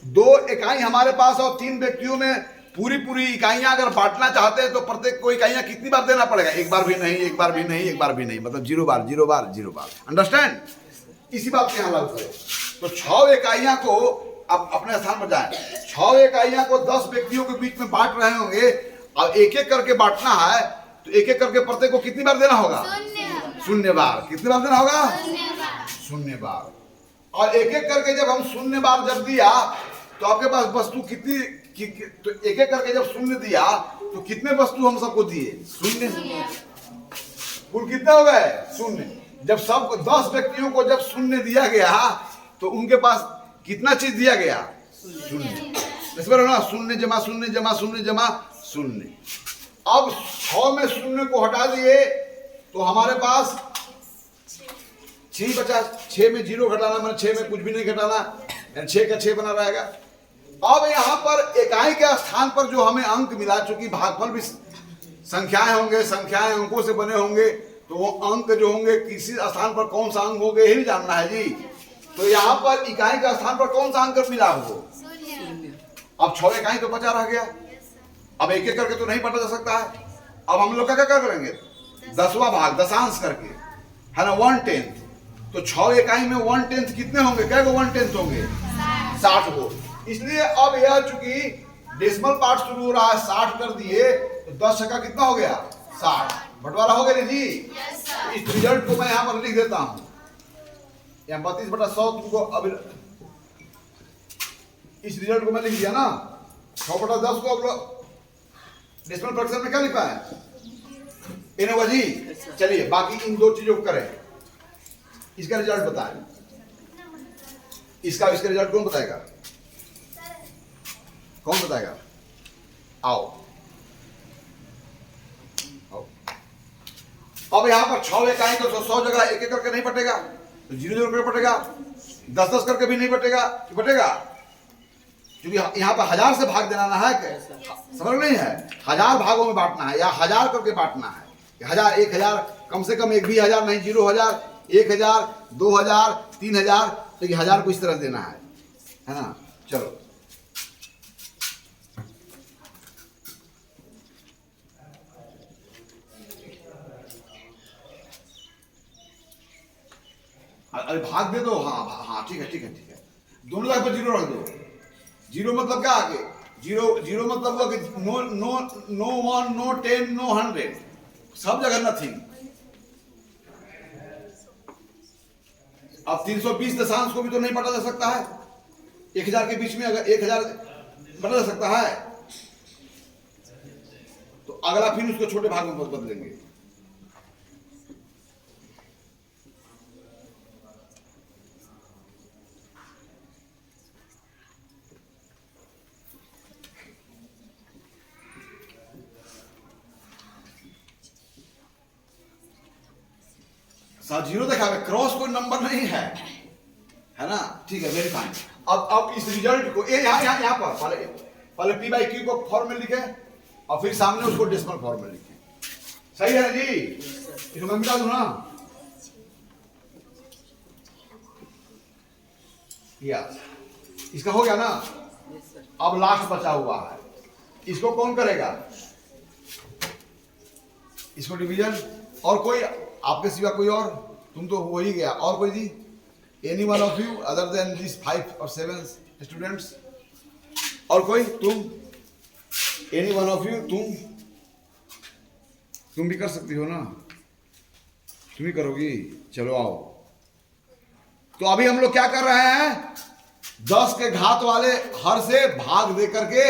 2 इकाई हमारे पास, और 3 व्यक्तियों में पूरी इकाइयां अगर बांटना चाहते हैं, तो प्रत्येक को इकाइयां कितनी बार देना पड़ेगा? एक बार भी नहीं, एक बार भी नहीं, एक बार भी नहीं, मतलब 0 बार 0 बार 0 बार। अंडरस्टैंड? इसी बात के यहाँ लागू करें। तो 6 इकाइयां को, अब अपने स्थान पर जाएं, 6 इकाइयां को 10 व्यक्तियों के बीच में बांट रहे होंगे, और एक एक करके बांटना है, तो एक एक करके प्रत्येक को कितनी बार देना होगा? 0 बार। कितनी बार देना होगा? 0 बार। और एक एक करके जब हम 0 बार जब दिया, तो आपके पास वस्तु कितनी, तो एक एक करके जब 0 दिया, तो कितने वस्तु हम सबको दिए? 0। कुल कितने हो गए? 0। जब सब 10 व्यक्तियों को जब 0 दिया गया, तो उनके पास कितना चीज दिया गया? 0। इस बार ना 0 जमा 0 जमा 0 जमा 0। अब 6 में 0 को हटा दिए, तो हमारे पास 6 बचा। 6 में 0 घटाना, मतलब 6 में कुछ भी नहीं घटाना, 6 का 6 बना रहेगा। अब यहाँ पर इकाई के स्थान पर जो हमें अंक मिला, चूंकि भागफल भी संख्याएं होंगे, संख्याएं अंकों से बने होंगे, तो वो अंक जो होंगे किसी स्थान पर कौन सा अंक होंगे यही जानना है जी। तो यहाँ पर इकाई के स्थान पर कौन सा अंक मिला हो? 0। अब 6 इकाई तो बचा रह गया। अब एक एक करके तो नहीं बांटा जा सकता है। अब हम लोग क्या करेंगे? 10वां भाग, दशांश करके, है ना, 1/10। तो 6 इकाई में 1/10 कितने होंगे? क्या 1/10 होंगे? 60 गो। इसलिए अब यह चूंकि डेसिमल पार्ट शुरू हो रहा है, 60 कर दिए, तो 10 छक्का कितना हो गया? 60। बंटवारा हो गया जी। इस रिजल्ट को मैं यहाँ पर लिख देता हूँ, यहाँ 32/100 तुमको, अब इस रिजल्ट को मैं लिख दिया ना, 6/10 को अब लोग डेसिमल फ्रैक्शन में क्या लिखा है? इन होगा जी। चलिए बाकी इन 2 चीजों को करें। इसका रिजल्ट बताएं, इसका रिजल्ट कौन बताएगा? कौन बताएगा? आओ आओ। अब यहां पर 6 इकाई तो 100 जगह एक एक करके नहीं बटेगा, तो 0 0 करके बटेगा, 10 10 करके भी नहीं बटेगा, बटेगा क्योंकि यहाँ पर 1000 से भाग देना है, समझ नहीं है, 1000 भागों में बांटना है या 1000 करके बांटना है। 1000 1000 कम से कम एक भी 1000 नहीं, 0,000 1000 2000 3000, लेकिन 1000 को इस तरह देना है ना। चलो अरे भाग दे दो, हाँ हाँ ठीक है ठीक है ठीक है, दोनों जगह पर 0 रख दो। 0 मतलब क्या आगे, 0 मतलब हुआ कि no no no 1 no 10 no 100, सब जगह नथिंग। अब 320 दशांश को भी तो नहीं बांटा जा सकता है, 1000 के बीच में अगर 1000 बांटा जा सकता है तो अगला फिर उसको छोटे भाग में बदलेंगे। साथ 0 देखा, क्रॉस कोई नंबर नहीं है, है ना, ठीक है, वेरी फाइन। अब इस रिजल्ट को यहाँ पर पहले पी बाई क्यू को फॉर्म में लिखे और फिर सामने उसको डेसिमल फॉर्म में लिखे, सही है ना जी? इसको मैं मिटा दूं ना, यस, इसका हो गया ना। अब लास्ट बचा हुआ है, इसको कौन करेगा, इसको डिवीजन, और कोई आपके सिवा कोई और, तुम तो हो ही गया, और कोई जी, any one of you other than this 5 और 7 स्टूडेंट्स, और कोई, तुम, एनी वन ऑफ यू, तुम भी कर सकती हो ना, तुम ही करोगी, चलो आओ। तो अभी हम लोग क्या कर रहे हैं, 10 के घात वाले हर से भाग दे करके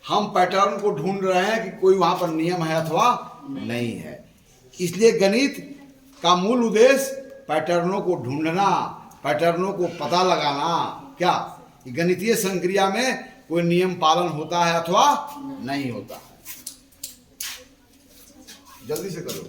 हम पैटर्न को ढूंढ रहे हैं कि कोई वहां पर नियम है अथवा नहीं है। इसलिए गणित का मूल उद्देश्य पैटर्नों को ढूंढना, पैटर्नों को पता लगाना, क्या गणितीय संक्रिया में कोई नियम पालन होता है अथवा नहीं होता है। जल्दी से करो।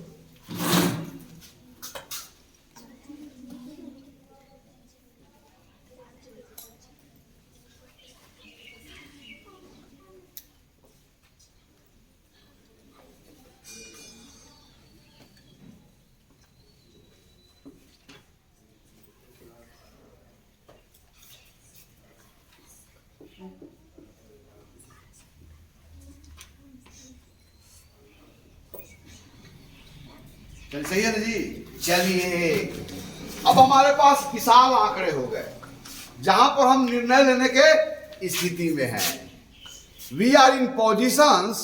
सही है ना जी? चलिए, अब हमारे पास विशाल आंकड़े हो गए जहां पर हम निर्णय लेने के स्थिति में हैं। We are in positions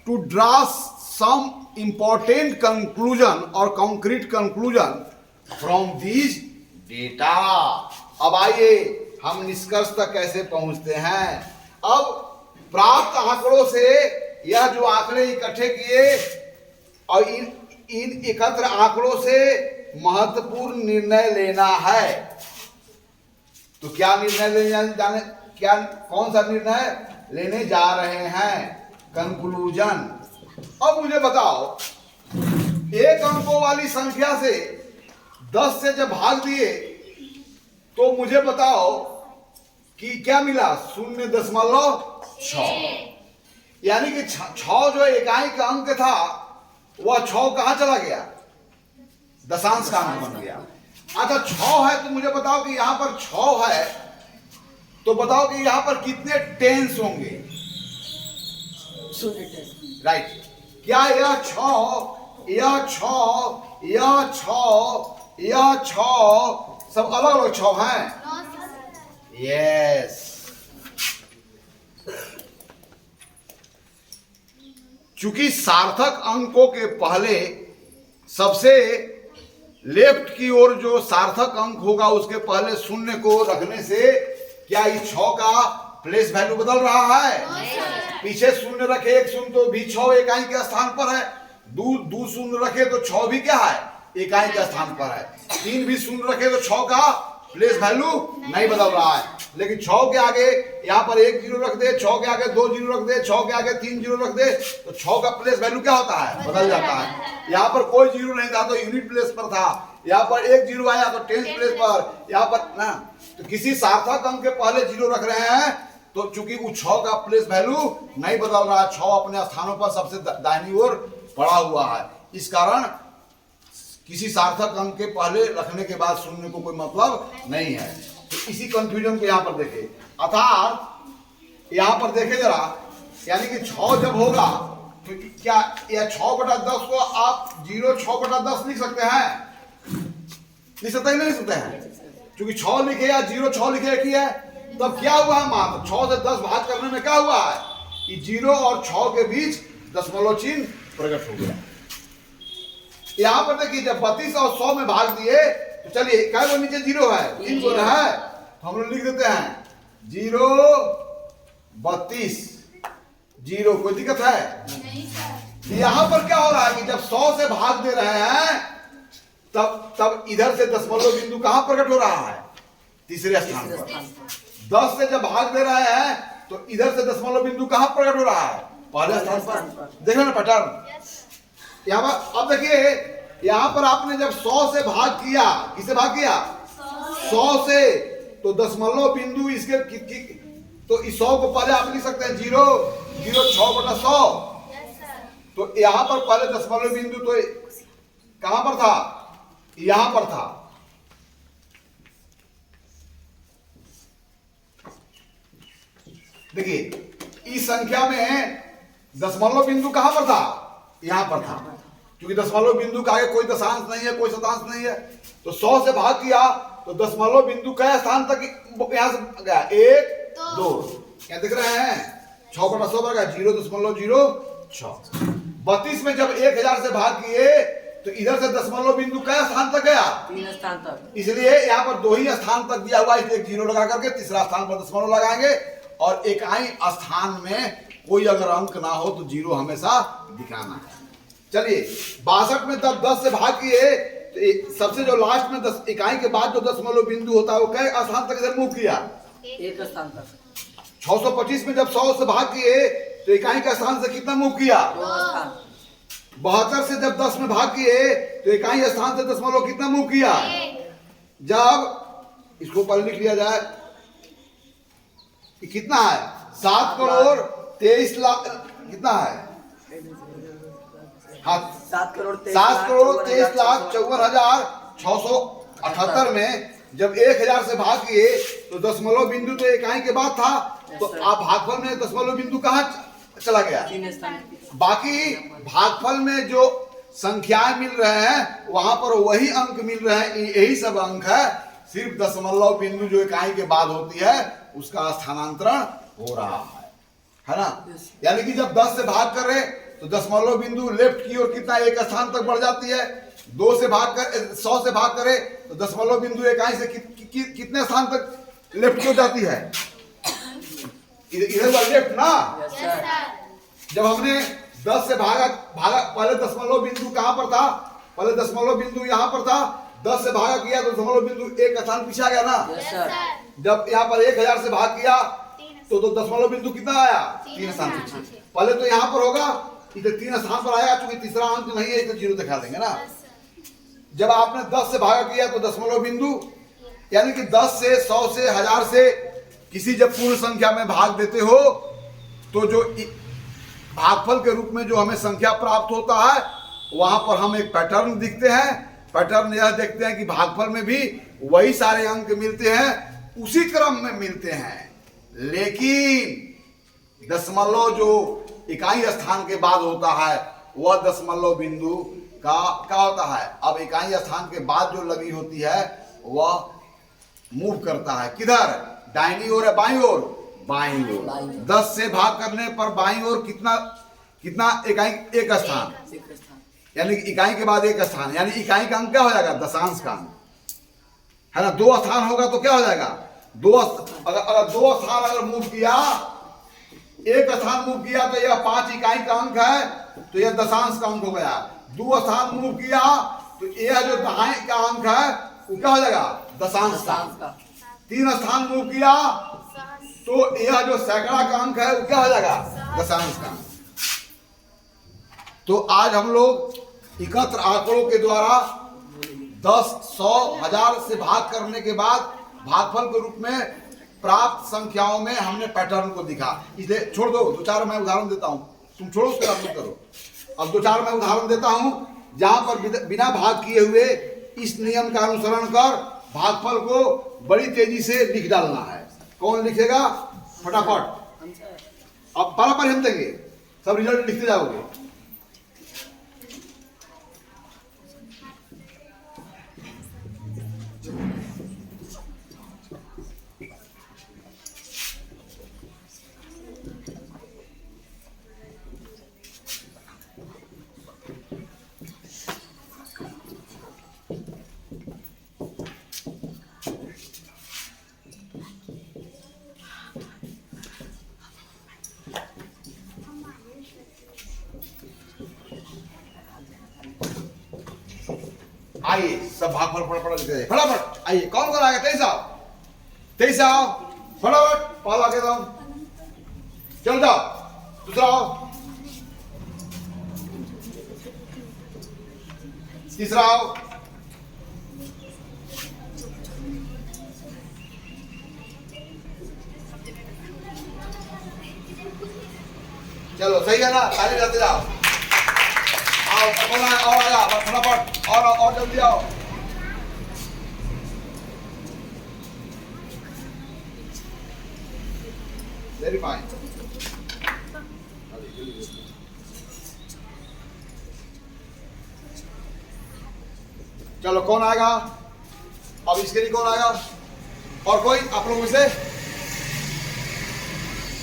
to draw some important conclusion और concrete conclusion from these data. अब आइए हम निष्कर्ष तक कैसे पहुंचते हैं। अब प्राप्त आंकड़ों से यह जो आंकड़े इकट्ठे किए और इन एकत्र आंकड़ों से महत्वपूर्ण निर्णय लेना है। तो क्या निर्णय लेने जाने, क्या कौन सा निर्णय लेने जा रहे हैं, कंक्लूजन। अब मुझे बताओ, एक अंकों वाली संख्या से 10 से जब भाग दिए तो मुझे बताओ कि क्या मिला, 0.6, यानी कि 6 जो इकाई का अंक था वह 6 कहां चला गया, दशांश का अंक बन गया। अच्छा 6 है तो मुझे बताओ कि यहां पर 6 है तो बताओ कि यहां पर कितने टेंस होंगे, राइट। क्या यह 6, यह 6, यह 6, यह 6 सब अलग अलग 6 हैं? यस। चूंकि सार्थक अंकों के पहले सबसे लेफ्ट की ओर जो सार्थक अंक होगा उसके पहले 0 को रखने से क्या इस 6 का प्लेस वैल्यू बदल रहा है? पीछे 0 रखे, 1 0 तो भी 6 इकाई के स्थान पर है, 2 0 रखे तो 6 भी क्या है, इकाई के स्थान पर है, 3 भी 0 रखे तो 6 का प्लेस वैल्यू नहीं बदल रहा है। लेकिन 6 के आगे यहाँ पर 1 0 रख दे, 6 के आगे 2 0 रख दे, 6 के आगे 3 0 रख दे तो 6 का प्लेस वैल्यू क्या होता है, बदल जाता है। यहाँ पर कोई 0 नहीं था तो यूनिट प्लेस पर था, यहाँ पर 1 0 आया तो टेंस प्लेस पर, यहाँ पर ना, तो किसी सार्थक अंक के पहले 0 रख रहे हैं तो चूंकि वो 6 का प्लेस वैल्यू नहीं बदल रहा है, 6 अपने स्थानों पर सबसे दाहिनी ओर पड़ा हुआ है। इस कारण किसी सार्थक अंक के पहले रखने के बाद शून्य को कोई मतलब नहीं है। तो इसी कंफ्यूजन को यहाँ पर देखे, अर्थात यहाँ पर देखे जरा, यानी कि 6 जब होगा तो क्या यह 6/10 को आप 0/6/10 लिख सकते हैं? लिख सकते हैं नहीं लिख सकते हैं? क्योंकि 6 लिखे या 0/6 लिखे की है, तब क्या हुआ है मात्र 6 से 10 भाग करने में क्या हुआ है कि 0 और 6 के बीच दशमलव चिन्ह प्रकट हो गया। यहां पर देखिए जब 32 और 100 में भाग दिए तो चलिए क्या वो नीचे 0 है, 3 को है तो हम लोग लिख देते हैं 0 32 0। कोई दिक्कत है? नहीं सर। यहां पर क्या हो रहा है कि जब 100 से भाग दे रहे हैं तब इधर से दशमलव बिंदु कहां प्रकट हो रहा है? तीसरे स्थान पर। 10 से जब भाग दे रहे हैं तो इधर से दशमलव बिंदु कहां प्रकट हो रहा है? पहले स्थान पर। देखो ना पैटर्न यहाँ पर। अब देखिए यहाँ पर आपने जब 100 से भाग किया, किसे भाग किया? 100 से, तो दशमलव बिंदु इसके तो इस 100 को पहले आप लिख सकते हैं 0.06/100। तो यहाँ पर पहले दशमलव बिंदु तो कहां पर था? यहां पर था। देखिए इस संख्या में दशमलव बिंदु कहां पर था? यहां पर था। क्योंकि दशमलव बिंदु का आगे कोई दशांश नहीं है, कोई शतांश नहीं है, तो 100 से भाग किया तो दशमलव बिंदु कई स्थान तक यहां से गया? 1 2। क्या दिख रहे हैं? 6/100 पर गया 0.06। 32 में जब 1000 से भाग किए तो इधर से दशमलव बिंदु कई स्थान तक गया? 3 स्थान तक। इसलिए यहाँ पर 2 ही स्थान तक दिया हुआ है, इसलिए 0 लगा करके तीसरा स्थान पर दशमलव लगाएंगे। और इकाई स्थान में कोई अगर अंक ना हो तो 0 हमेशा दिखाना है। चलिए 62 में तब 10 से भाग किए तो सबसे जो लास्ट में 10 इकाई के बाद जो दशमलव बिंदु होता है वो कई स्थान तक इधर मूव किया? 1 स्थान तक। 625 में जब 100 से भाग किए तो इकाई का स्थान से कितना मूव किया? 2 स्थान। 72 से जब 10 में भाग किए तो इकाई स्थान से दशमलव कितना मूव किया? जब इसको पहले लिख लिया जाए कि कितना है? 7,23,00,000 कितना है? हाँ 7,23,54,678 में जब 1000 से भाग किए तो दशमलव बिंदु तो इकाई के बाद था, तो आप भागफल में दशमलव बिंदु कहाँ चला गया? 3 स्थान। बाकी भागफल में जो संख्याएं मिल रहे हैं वहां पर वही अंक मिल रहे हैं, यही सब अंक है। सिर्फ दशमलव बिंदु जो इकाई के बाद होती है उसका स्थानांतरण हो रहा है ना? यानी कि जब 10 से भाग कर रहे तो दशमलव बिंदु लेफ्ट की ओर कितना 1 स्थान तक बढ़ जाती है। 100 से भाग करे तो दशमलव बिंदु इकाई से कितने स्थान तक लेफ्ट की ओर जाती है? इधर लेफ्ट ना। जब हमने 10 से भागा पहले दशमलव बिंदु कहां पर था? पहले दशमलव बिंदु यहां पर था। 10 से भागा किया तो दशमलव बिंदु 1 स्थान पीछे आ गया ना। जब यहाँ पर 1000 से भाग किया तो दशमलव बिंदु कितना आया? 3 स्थान पीछे। पहले तो यहाँ पर होगा, इधर 3 स्थान पर आया, क्योंकि तीसरा अंक नहीं है तो 0 दिखा देंगे ना। जब आपने 10 से भागा किया तो दशमलव बिंदु, यानी कि 10 से 100 से 1000 से किसी जब पूर्ण संख्या में भाग देते हो तो जो भागफल के रूप में जो हमें संख्या प्राप्त होता है वहां पर हम एक पैटर्न दिखते हैं। पैटर्न यह देखते हैं कि भागफल में भी वही सारे अंक मिलते हैं, उसी क्रम में मिलते हैं, लेकिन दशमलव जो इकाई स्थान के बाद होता है वह दशमलव बिंदु का क्या होता है? अब इकाई स्थान के बाद जो लगी होती है वह मूव करता है किधर? दाहिनी ओर है बाईं ओर? बाईं ओर। 10 से भाग करने पर बाईं ओर कितना इकाई? 1 स्थान। यानी इकाई के बाद 1 स्थान, यानी इकाई का अंक क्या हो जाएगा? दशांश का अंक है ना। 2 स्थान होगा तो क्या हो जाएगा? अगर 2 स्थान अगर मूव किया, 1 स्थान मूव किया तो यह 5 इकाई का अंक है, तो यह दशांश का अंक हो गया। 2 स्थान मूव किया तो यह जो दहाई का अंक है वो क्या हो जाएगा? दशांश का। 3 स्थान मूव किया तो यह जो सैकड़ा का अंक है वो क्या हो जाएगा? दशांश का। तो आज हम लोग एकत्र आंकड़ों के द्वारा 10, 100, 1000 से भाग करने के बाद भागफल के रूप में प्राप्त संख्याओं में हमने पैटर्न को दिखा। इसलिए छोड़ दो, दो चार मैं उदाहरण देता हूं, तुम छोड़ो उसके बाद करो। अब दो चार मैं उदाहरण देता हूं जहां पर बिना भाग किए हुए इस नियम का अनुसरण कर भागफल को बड़ी तेजी से लिख डालना है। कौन लिखेगा? फटाफट। हम सर। अब बराबर हम देंगे, सब रिजल्ट लिखते जाओगे। आइए सब भागफल फटाफट लिखते जाइए, फटाफट आइए। कौन कौन आएगा? 23 आओ, 23 आओ, फटाफट पहला के दम चल जाओ। दूसरा आओ, तीसरा आओ, चलो सही है ना? ताली जाते जाओ। आओ कौन आया? और आया फटाफट, और जल्दी आओ। Very fine. चलो कौन आएगा? अब इसके लिए कौन आएगा? और कोई आप लोगों में से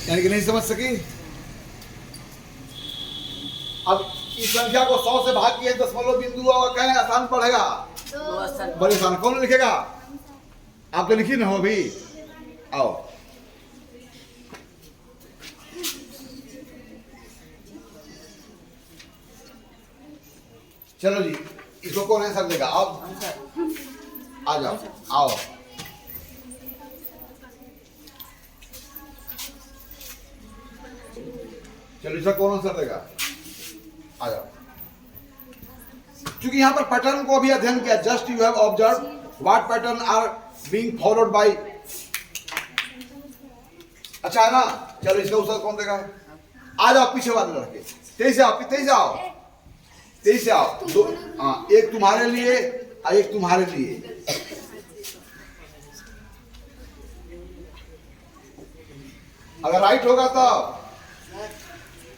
यानी कि नहीं समझ सकी? अब इस संख्या को 100 से भाग किए दशमलव बिंदु और कहें आसान पड़ेगा, दो आसान। बड़ी आसान। कौन लिखेगा? आप तो लिखी ना हो अभी। आओ चलो जी, इसको कौन आंसर देगा? अब हम सर। आ जाओ, आओ। चलो इसका कौन आंसर देगा? आ जाओ। क्योंकि यहां पर पैटर्न को भी अध्ययन किया। Just you have observe what pattern are being followed by. अच्छा है ना? चलो इसका उत्तर कौन देगा? आ जाओ पीछे वाले लड़के। 23 आओ, 23 आओ, 23 आओ। दो, हाँ, एक तुम्हारे लिए और एक तुम्हारे लिए। अगर राइट होगा तो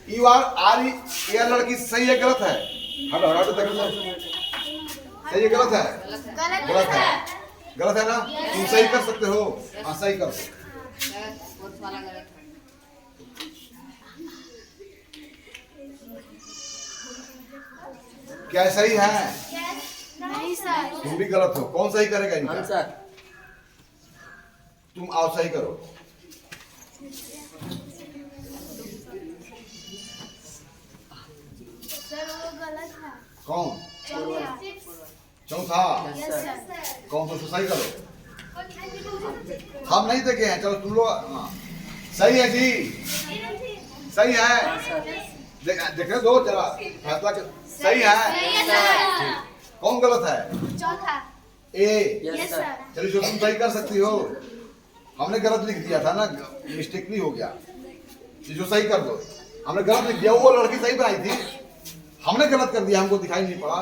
यू आर ये लड़की सही है गलत है? हटो हटो, सही है गलत है? गलत है, गलत है ना? तुम सही कर सकते हो। हाँ सही कर सकते। क्या सही है? नहीं सर। तुम भी गलत हो। कौन सही करेगा हम इनका? सर। तुम आओ सही करो। सर वो गलत है। कौन? चौथा। Yes sir. कौन? तो सही करो। हम नहीं देखे हैं। चलो तुम लोग। हाँ सही है जी, सही है। देखने दो जरा फैसला कर। सही है। कौन गलत है? चौथा। ए। Yes sir. चलिए जो तुम सही कर सकती हो। हमने गलत लिख दिया था ना, मिस्टेकली हो गया। जो सही कर दो। हमने गलत लिख दिया, वो लड़की सही बनाई थी, हमने गलत कर दिया, हमको दिखाई नहीं पड़ा।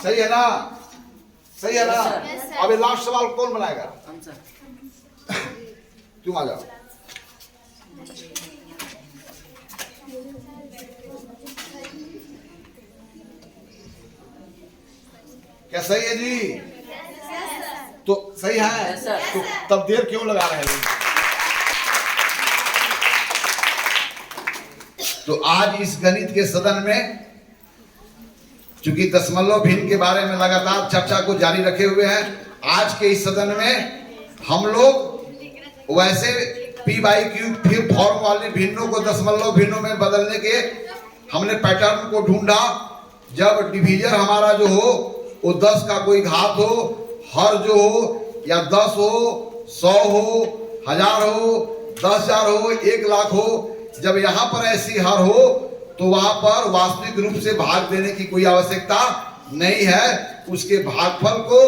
सही है ना? सही है ना? Yes, sir. अब ये लास्ट सवाल कौन बनाएगा? हम सर। तुम आ जाओ। क्या सही है जी? तो सही है। Yes, sir. तो तब देर क्यों लगा रहे हैं? तो आज इस गणित के सदन में चूंकि दशमलव भिन्न के बारे में लगातार चर्चा को जारी रखे हुए हैं, आज के इस सदन में हम लोग वैसे पी बाई क्यू फिर फॉर्म वाले भिन्नों को दशमलव भिन्नों में बदलने के हमने पैटर्न को ढूंढा। जब डिवीजर हमारा जो हो वो 10 का कोई घात हो, हर जो हो या 10 हो, 100 हो, 1000 हो, 10,000 हो, 1 लाख हो, जब यहाँ पर ऐसी हर हो तो वहां पर वास्तविक रूप से भाग देने की कोई आवश्यकता नहीं है, उसके भागफल को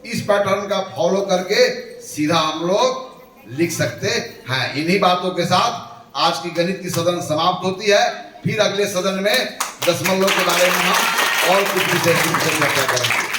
इस पैटर्न का फॉलो करके सीधा हम लोग लिख सकते हैं। इन्हीं बातों के साथ आज की गणित की सदन समाप्त होती है। फिर अगले सदन में दशमलव के बारे में हम और कुछ विषय चर्चा करेंगे।